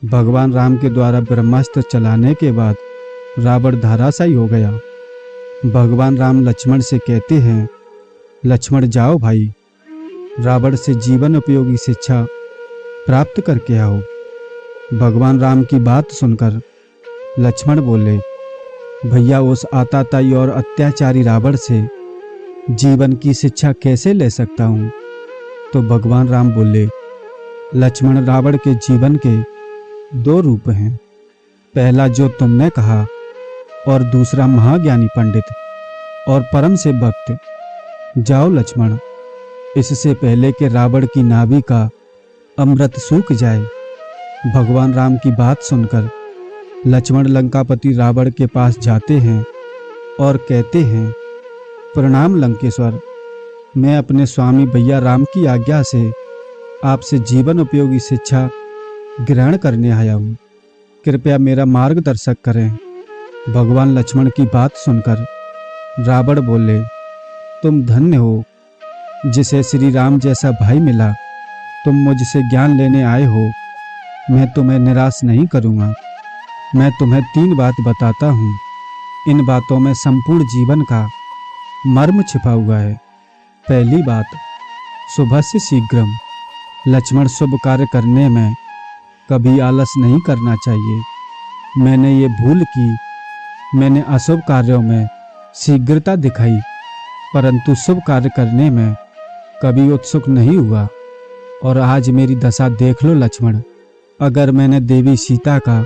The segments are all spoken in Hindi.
भगवान राम के द्वारा ब्रह्मास्त्र चलाने के बाद रावण धराशायी हो गया। भगवान राम लक्ष्मण से कहते हैं, लक्ष्मण जाओ भाई, रावण से जीवन उपयोगी शिक्षा प्राप्त करके आओ। भगवान राम की बात सुनकर लक्ष्मण बोले, भैया उस आताताई और अत्याचारी रावण से जीवन की शिक्षा कैसे ले सकता हूँ। तो भगवान राम बोले, लक्ष्मण रावण के जीवन के दो रूप हैं, पहला जो तुमने कहा और दूसरा महाज्ञानी पंडित और परम से भक्त। जाओ लक्ष्मण, इससे पहले कि रावण की नाभि का अमृत सूख जाए। भगवान राम की बात सुनकर लक्ष्मण लंकापति रावण के पास जाते हैं और कहते हैं, प्रणाम लंकेश्वर, मैं अपने स्वामी भैया राम की आज्ञा से आपसे जीवन उपयोगी शिक्षा ग्रहण करने आया हूँ, कृपया मेरा मार्गदर्शक करें। भगवान लक्ष्मण की बात सुनकर रावण बोले, तुम धन्य हो जिसे श्री राम जैसा भाई मिला। तुम मुझसे ज्ञान लेने आए हो, मैं तुम्हें निराश नहीं करूँगा। मैं तुम्हें 3 बात बताता हूँ, इन बातों में संपूर्ण जीवन का मर्म छिपा हुआ है। पहली बात, शुभ से शीघ्रम। लक्ष्मण, शुभ कार्य करने में कभी आलस नहीं करना चाहिए। मैंने ये भूल की, मैंने अशुभ कार्यों में शीघ्रता दिखाई, परंतु शुभ कार्य करने में कभी उत्सुक नहीं हुआ। और आज मेरी दशा देख लो लक्ष्मण, अगर मैंने देवी सीता का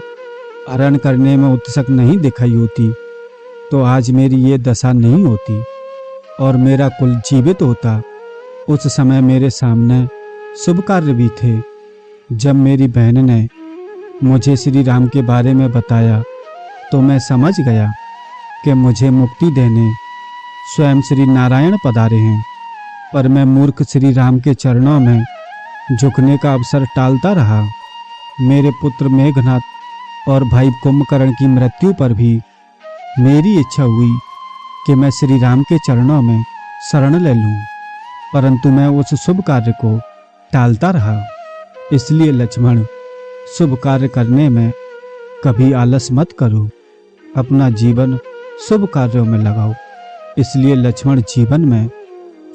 हरण करने में उत्सुक नहीं दिखाई होती तो आज मेरी ये दशा नहीं होती और मेरा कुल जीवित होता। उस समय मेरे सामने शुभ कार्य भी थे। जब मेरी बहन ने मुझे श्री राम के बारे में बताया तो मैं समझ गया कि मुझे मुक्ति देने स्वयं श्री नारायण पधारे हैं, पर मैं मूर्ख श्री राम के चरणों में झुकने का अवसर टालता रहा। मेरे पुत्र मेघनाथ और भाई कुंभकर्ण की मृत्यु पर भी मेरी इच्छा हुई कि मैं श्री राम के चरणों में शरण ले लूं, परंतु मैं उस शुभ कार्य को टालता रहा। इसलिए लक्ष्मण, शुभ कार्य करने में कभी आलस मत करो, अपना जीवन शुभ कार्यों में लगाओ। इसलिए लक्ष्मण, जीवन में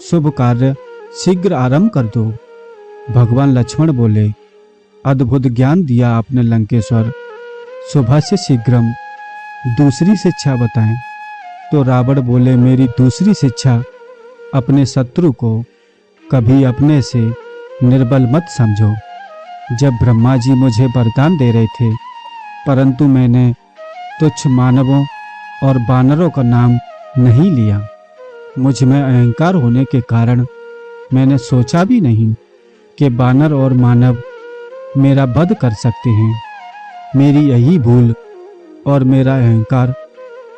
शुभ कार्य शीघ्र आरंभ कर दो। भगवान लक्ष्मण बोले, अद्भुत ज्ञान दिया आपने लंकेश्वर, शुभ से शीघ्रम। दूसरी शिक्षा बताएं। तो रावण बोले, मेरी दूसरी शिक्षा, अपने शत्रु को कभी अपने से निर्बल मत समझो। जब ब्रह्मा जी मुझे वरदान दे रहे थे, परंतु मैंने तुच्छ मानवों और बानरों का नाम नहीं लिया। मुझ में अहंकार होने के कारण मैंने सोचा भी नहीं कि बानर और मानव मेरा वध कर सकते हैं। मेरी यही भूल और मेरा अहंकार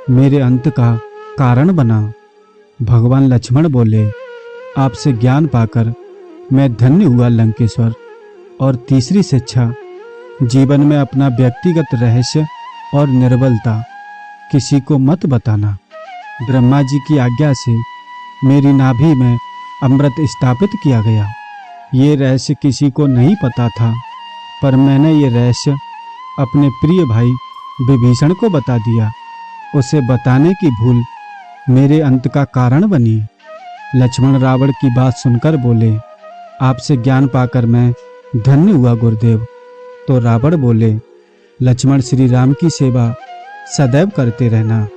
मेरे अंत का कारण बना। भगवान लक्ष्मण बोले, आपसे ज्ञान पाकर मैं धन्य हुआ लंकेश्वर। और तीसरी शिक्षा, जीवन में अपना व्यक्तिगत रहस्य और निर्बलता किसी को मत बताना। ब्रह्मा जी की आज्ञा से मेरी नाभि में अमृत स्थापित किया गया। ये रहस्य किसी को नहीं पता था, पर मैंने ये रहस्य अपने प्रिय भाई विभीषण को बता दिया। उसे बताने की भूल मेरे अंत का कारण बनी। लक्ष्मण रावण की बात सुनकर बोले, आपसे ज्ञान पाकर मैं धन्य हुआ गुरुदेव। तो रावण बोले, लक्ष्मण, श्री राम की सेवा सदैव करते रहना,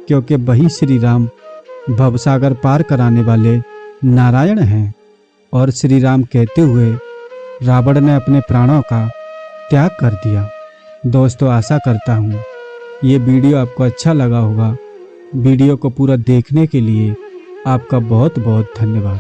क्योंकि वही श्री राम भवसागर पार कराने वाले नारायण हैं। और श्री राम कहते हुए रावण ने अपने प्राणों का त्याग कर दिया। दोस्तों, आशा करता हूँ ये वीडियो आपको अच्छा लगा होगा। वीडियो को पूरा देखने के लिए आपका बहुत बहुत धन्यवाद।